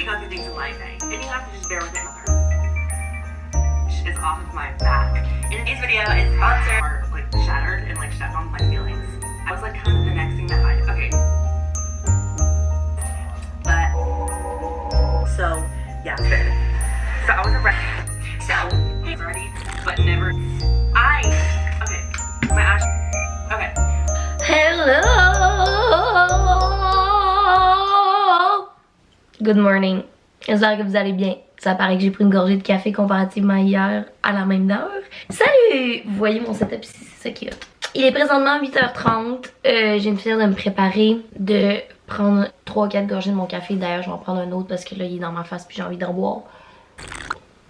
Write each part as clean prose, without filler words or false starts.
we go through things in life, eh? And you have to just bear with it. Is off of my back. And today's video is sponsored or like shattered and like shattered on my feelings. I was like kind of the next thing to hide. Okay. But so yeah, fair. So I was ready. So ready, but never. Okay. My ash. Okay. Hello! Good morning. J'espère que vous allez bien. Ça paraît que j'ai pris une gorgée de café comparativement à hier à la même heure. Salut! Vous voyez mon setup ici, c'est ça qui est hot. Il est présentement 8h30. Je viens de finir de me préparer, de prendre 3-4 gorgées de mon café. D'ailleurs, je vais en prendre un autre parce que là, il est dans ma face puis j'ai envie d'en boire.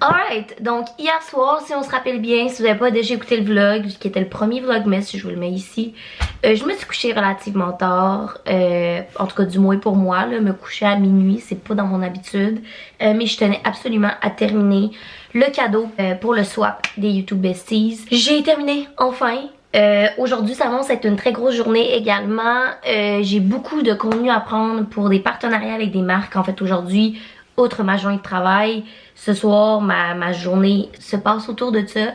Alright, donc hier soir, si on se rappelle bien, si vous n'avez pas déjà écouté le vlog, qui était le premier vlogmas, je vous le mets ici, je me suis couchée relativement tard, en tout cas du moins pour moi, là, me coucher à minuit, c'est pas dans mon habitude, mais je tenais absolument à terminer le cadeau pour le swap des YouTube Besties. J'ai terminé, enfin. Aujourd'hui ça annonce être une très grosse journée également. J'ai beaucoup de contenu à prendre pour des partenariats avec des marques. En fait aujourd'hui, outre ma journée de travail, ce soir ma journée se passe autour de ça.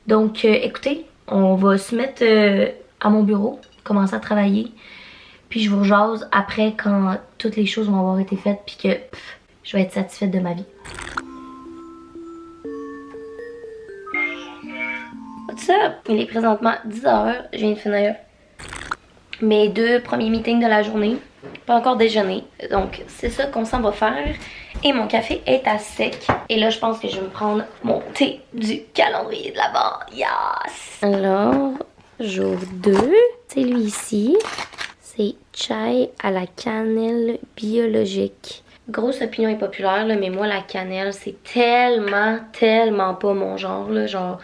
Donc écoutez, on va se mettre à mon bureau, commencer à travailler. Puis je vous jase après quand toutes les choses vont avoir été faites puis que je vais être satisfaite de ma vie. What's up? Il est présentement 10h, je viens de finir mes 2 premiers meetings de la journée. Pas encore déjeuné, donc c'est ça qu'on s'en va faire. Et mon café est à sec. Et là, je pense que je vais me prendre mon thé du calendrier de l'Avent. Yes! Alors, jour 2, c'est lui ici. C'est chai à la cannelle biologique. Grosse opinion impopulaire, là, mais moi, la cannelle, c'est tellement pas mon genre, là. Genre,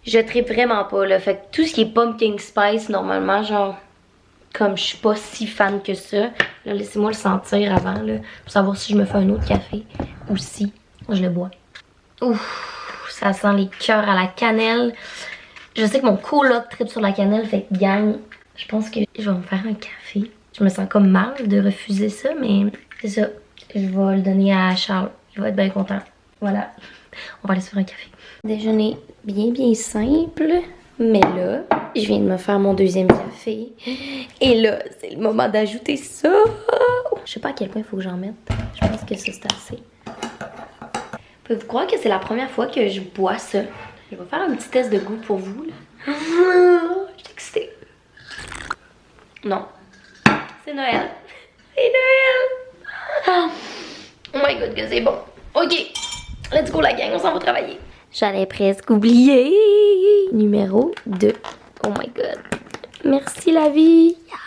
je tripe vraiment pas, là. Fait que tout ce qui est pumpkin spice, normalement, genre, comme je suis pas si fan que ça, là laissez-moi le sentir avant là, pour savoir si je me fais un autre café ou si je le bois. Ouf, ça sent les cœurs à la cannelle. Je sais que mon coloc tripe sur la cannelle, fait que gang, je pense que je vais me faire un café. Je me sens comme mal de refuser ça, mais c'est ça. Je vais le donner à Charles, il va être bien content. Voilà, on va aller se faire un café. Déjeuner bien simple. Mais là, je viens de me faire mon 2e café. Et là, c'est le moment d'ajouter ça. Je sais pas à quel point il faut que j'en mette. Je pense que ça, c'est assez. Pouvez-vous croire que c'est la première fois que je bois ça? Je vais faire un petit test de goût pour vous. Là. Je suis excitée. Non. C'est Noël. C'est Noël. Oh my god, que c'est bon. Ok. Let's go la gang, on s'en va travailler. J'allais presque oublier. Numéro 2. Oh my god. Merci la vie. Yeah.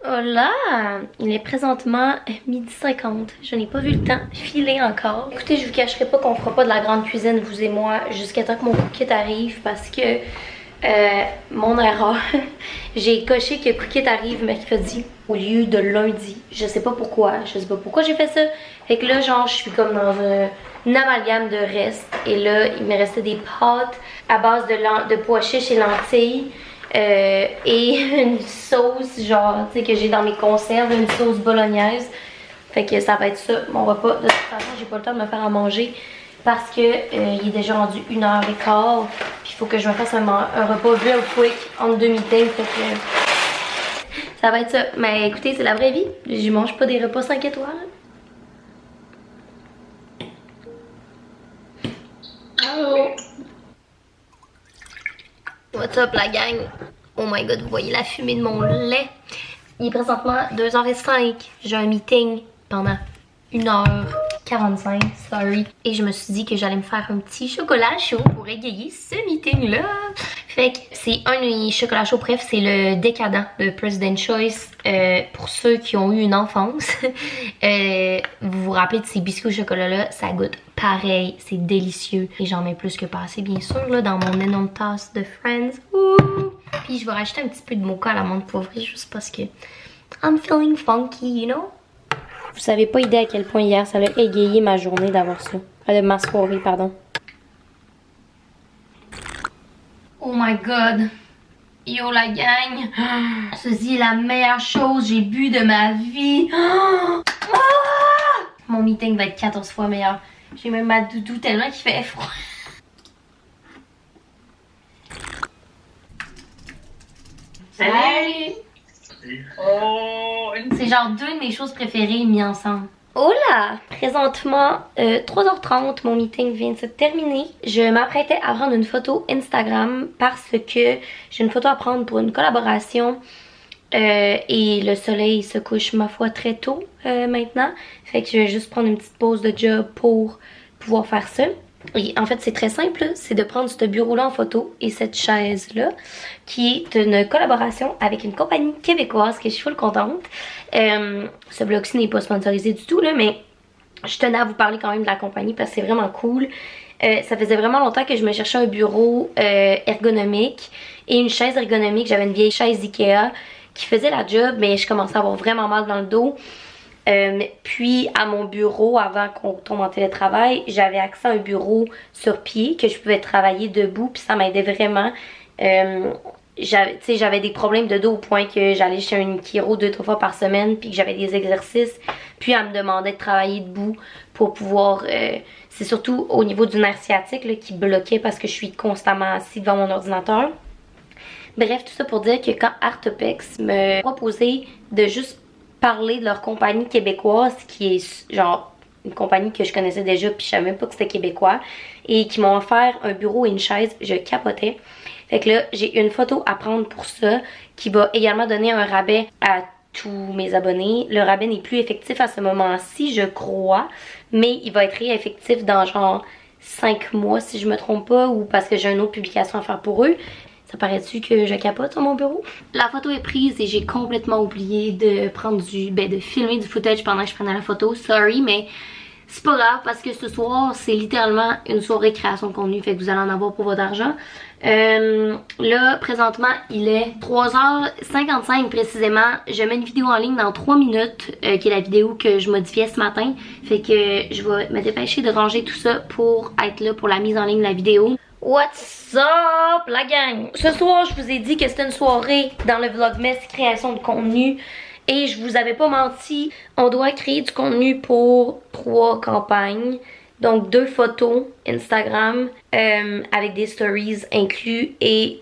Oh là, il est présentement 12h50. Je n'ai pas vu le temps filer encore. Écoutez, je vous cacherai pas qu'on fera pas de la grande cuisine, vous et moi, jusqu'à temps que mon Cookit arrive parce que mon erreur, j'ai coché que Cookit arrive mercredi au lieu de lundi. Je sais pas pourquoi, j'ai fait ça. Fait que là, genre, je suis comme dans un amalgame de restes. Et là, il me restait des pâtes à base de pois chiches et lentilles. Et une sauce, genre, tu sais, que j'ai dans mes conserves, une sauce bolognaise. Fait que ça va être ça, mon repas. De toute façon, j'ai pas le temps de me faire à manger. Parce que il est déjà rendu 1h15. Puis il faut que je me fasse un repas real quick entre 2 meetings. Fait que ça va être ça. Mais écoutez, c'est la vraie vie. Je mange pas des repas 5 étoiles. Allô? What's up la gang? Oh my god, vous voyez la fumée de mon lait. Il est présentement 2h05. J'ai un meeting pendant 1h45, sorry. Et je me suis dit que j'allais me faire un petit chocolat chaud pour égayer ce meeting-là. Fait que c'est un de mes chocolats chauds, bref, c'est le décadent, le President Choice. Pour ceux qui ont eu une enfance, vous vous rappelez de ces biscuits au chocolat-là, ça goûte pareil, c'est délicieux. Et j'en mets plus que pas assez, bien sûr, là, dans mon énorme tasse de Friends. Ouh. Puis je vais rajouter un petit peu de mocha à la menthe poivrée, juste parce que I'm feeling funky, you know? Vous savez pas idée à quel point hier ça a égayé ma journée d'avoir ça. Ma soirée, pardon. Oh my god. Yo la gang, ceci est la meilleure chose que j'ai bu de ma vie. Mon meeting va être 14 fois meilleur. J'ai même ma doudou tellement qu'il fait froid. Salut! Oh, C'est genre deux de mes choses préférées mis ensemble. Oh là! Présentement, 3h30, mon meeting vient de se terminer. Je m'apprêtais à prendre une photo Instagram parce que j'ai une photo à prendre pour une collaboration. Et le soleil se couche, ma foi, très tôt maintenant. Fait que je vais juste prendre une petite pause de job pour pouvoir faire ça. Et en fait, c'est très simple, c'est de prendre ce bureau-là en photo et cette chaise-là, qui est une collaboration avec une compagnie québécoise que je suis full contente. Ce blog-ci n'est pas sponsorisé du tout, là, mais je tenais à vous parler quand même de la compagnie parce que c'est vraiment cool. Ça faisait vraiment longtemps que je me cherchais un bureau ergonomique et une chaise ergonomique. J'avais une vieille chaise Ikea qui faisait la job, mais je commençais à avoir vraiment mal dans le dos. Puis à mon bureau, avant qu'on tombe en télétravail, j'avais accès à un bureau sur pied que je pouvais travailler debout, puis ça m'aidait vraiment. J'avais des problèmes de dos au point que j'allais chez une chiro 2-3 fois par semaine, puis que j'avais des exercices, puis elle me demandait de travailler debout pour pouvoir... c'est surtout au niveau du nerf sciatique là, qui bloquait parce que je suis constamment assise devant mon ordinateur. Bref, tout ça pour dire que quand Artopex me proposait de juste parler de leur compagnie québécoise, qui est genre une compagnie que je connaissais déjà puis je savais même pas que c'était québécois, et qui m'ont offert un bureau et une chaise, je capotais. Fait que là, j'ai une photo à prendre pour ça, qui va également donner un rabais à tous mes abonnés. Le rabais n'est plus effectif à ce moment-ci, je crois, mais il va être effectif dans genre 5 mois si je me trompe pas, ou parce que j'ai une autre publication à faire pour eux. Ça paraît-tu que je capote sur mon bureau? La photo est prise et j'ai complètement oublié de prendre de filmer du footage pendant que je prenais la photo. Sorry, mais c'est pas grave parce que ce soir, c'est littéralement une soirée création de contenu. Fait que vous allez en avoir pour votre argent. Là, présentement, il est 3h55 précisément. Je mets une vidéo en ligne dans 3 minutes, qui est la vidéo que je modifiais ce matin. Fait que je vais me dépêcher de ranger tout ça pour être là pour la mise en ligne de la vidéo. What's up la gang? Ce soir je vous ai dit que c'était une soirée dans le Vlogmas création de contenu et je vous avais pas menti, on doit créer du contenu pour 3 campagnes, donc 2 photos Instagram avec des stories inclus et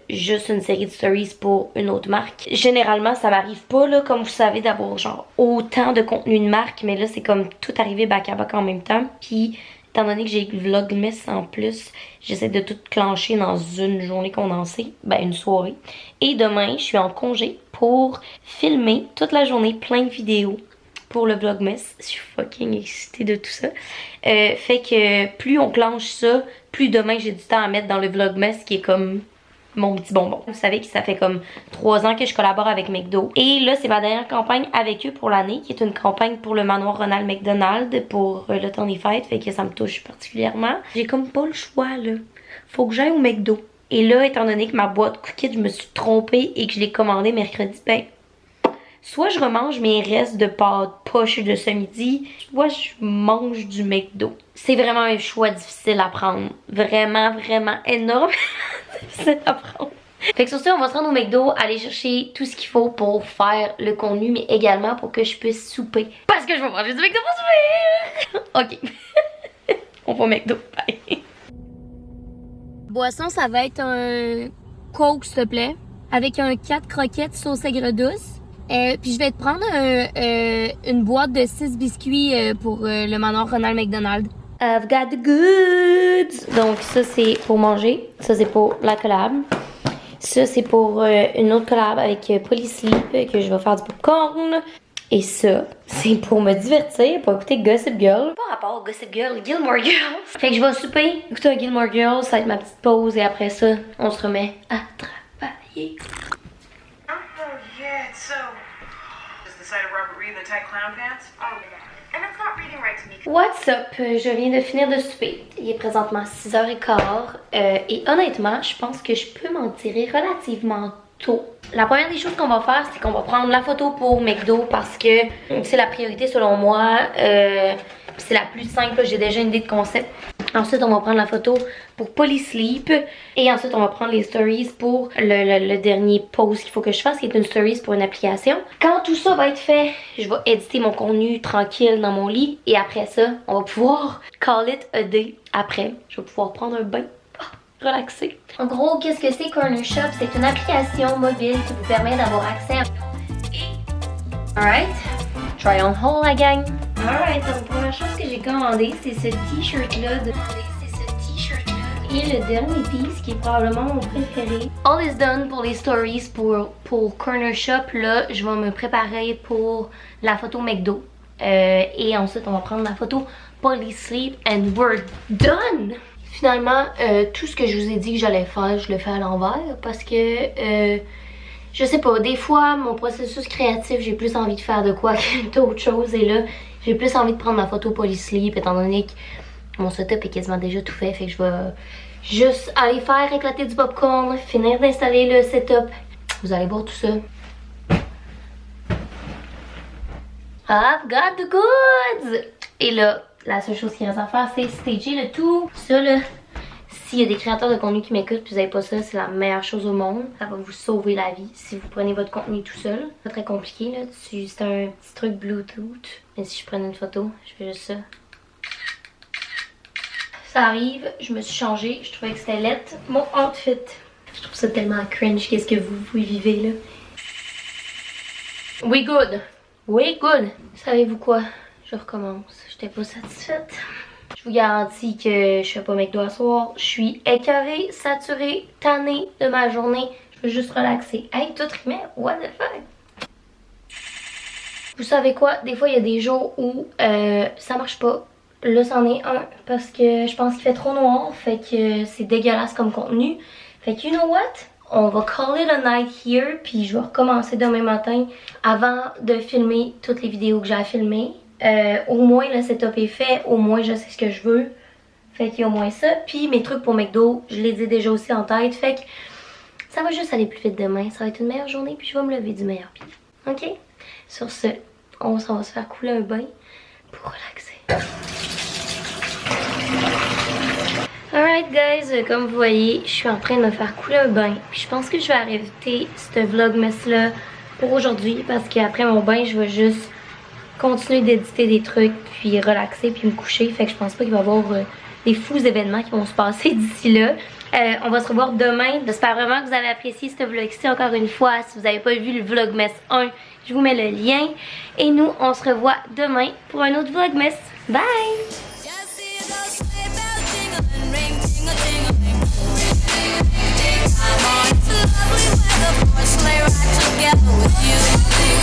juste une série de stories pour une autre marque. Généralement ça m'arrive pas là, comme vous savez, d'avoir genre autant de contenu de marque, mais là c'est comme tout arrivé back à back en même temps. Puis étant donné que j'ai le Vlogmas en plus, j'essaie de tout clencher dans une journée condensée, ben une soirée. Et demain, je suis en congé pour filmer toute la journée plein de vidéos pour le Vlogmas. Je suis fucking excitée de tout ça. Fait que plus on clenche ça, plus demain j'ai du temps à mettre dans le Vlogmas qui est comme mon petit bonbon. Vous savez que ça fait comme 3 ans que je collabore avec McDo. Et là, c'est ma dernière campagne avec eux pour l'année, qui est une campagne pour le manoir Ronald McDonald pour le temps des fêtes. Fait que ça me touche particulièrement. J'ai comme pas le choix, là. Faut que j'aille au McDo. Et là, étant donné que ma boîte cookies, je me suis trompée et que je l'ai commandée mercredi, ben... soit je remange mes restes de pâtes poches de ce midi, soit je mange du McDo. C'est vraiment un choix difficile à prendre. Vraiment, vraiment énorme. difficile à prendre. Fait que sur ça, on va se rendre au McDo, aller chercher tout ce qu'il faut pour faire le contenu, mais également pour que je puisse souper. Parce que je vais manger du McDo pour souper! Ok. On va au McDo. Bye. Boisson, ça va être un Coke, s'il te plaît, avec un 4 croquettes sauce aigre douce. Puis je vais te prendre une boîte de 6 biscuits pour le manoir Ronald McDonald. I've got the goods! Donc ça c'est pour manger, ça c'est pour la collab. Ça c'est pour une autre collab avec Polysleep que je vais faire du popcorn. Et ça, c'est pour me divertir, pour écouter Gossip Girl. Pas rapport Gossip Girl, Gilmore Girls. Fait que je vais souper, écouter un Gilmore Girls, ça va être ma petite pause et après ça, on se remet à travailler. Oh, yeah, so... Is the sight of Robert Reed in the tight clown pants? Oh, yeah. And it's not reading right to me. What's up? Je viens de finir de souper. Il est présentement 6h15. Et honnêtement, je pense que je peux m'en tirer relativement tôt. La première des choses qu'on va faire, c'est qu'on va prendre la photo pour McDo parce que c'est la priorité selon moi. C'est la plus simple. J'ai déjà une idée de concept. Ensuite, on va prendre la photo pour Polysleep. Et ensuite, on va prendre les stories pour le dernier post qu'il faut que je fasse, qui est une stories pour une application. Quand tout ça va être fait, je vais éditer mon contenu tranquille dans mon lit. Et après ça, on va pouvoir call it a day. Après, je vais pouvoir prendre un bain. Relaxer. En gros, qu'est-ce que c'est Corner Shop? C'est une application mobile qui vous permet d'avoir accès à... Alright, try on haul la gang. Alright, donc la première chose que j'ai commandé, c'est ce t-shirt-là. Et le dernier piece qui est probablement mon préféré. All is done pour les stories pour Corner Shop. Là, je vais me préparer pour la photo McDo. Et ensuite, on va prendre la photo Polysleep and we're done! Finalement, tout ce que je vous ai dit que j'allais faire, je le fais à l'envers parce que, je sais pas, des fois, mon processus créatif, j'ai plus envie de faire de quoi que d'autres choses. Et là, j'ai plus envie de prendre ma photo Polysleep étant donné que mon setup est quasiment déjà tout fait. Fait que je vais juste aller faire éclater du popcorn, finir d'installer le setup. Vous allez voir tout ça. I've got the goods! Et là, la seule chose qu'il reste à faire, c'est stager le tout. Ça là, s'il y a des créateurs de contenu qui m'écoutent et vous n'avez pas ça, c'est la meilleure chose au monde. Ça va vous sauver la vie si vous prenez votre contenu tout seul. C'est pas très compliqué là, c'est un petit truc Bluetooth. Mais si je prenais une photo, je fais juste ça. Ça arrive, je me suis changée, je trouvais que c'était laid. Mon outfit. Je trouve ça tellement cringe, qu'est-ce que vous vivez là. We good. We good. Savez-vous quoi? Je recommence. J'étais pas satisfaite. Je vous garantis que je fais pas McDo à soir. Je suis écœurée, saturée, tannée de ma journée. Je veux juste relaxer. Hey, tout rimait? What the fuck? Vous savez quoi? Des fois, il y a des jours où ça marche pas. Là, c'en est un parce que je pense qu'il fait trop noir. Fait que c'est dégueulasse comme contenu. Fait que, you know what? On va call it a night here. Puis je vais recommencer demain matin avant de filmer toutes les vidéos que j'ai à filmer. Au moins le setup est fait, au moins je sais ce que je veux. Fait qu'il y a au moins ça. Puis mes trucs pour McDo, je les ai déjà aussi en tête. Fait que ça va juste aller plus vite demain. Ça va être une meilleure journée puis je vais me lever du meilleur pied. Ok? Sur ce, on va se faire couler un bain pour relaxer. Alright guys, comme vous voyez, je suis en train de me faire couler un bain. Puis je pense que je vais arrêter ce vlogmas là pour aujourd'hui. Parce qu'après mon bain, je vais juste continuer d'éditer des trucs, puis relaxer, puis me coucher. Fait que je pense pas qu'il va y avoir des fous événements qui vont se passer d'ici là. On va se revoir demain. J'espère vraiment que vous avez apprécié ce vlog-ci encore une fois. Si vous n'avez pas vu le vlogmas 1, je vous mets le lien. Et nous, on se revoit demain pour un autre vlogmas. Bye! It's lovely weather for a sleigh ride together with you.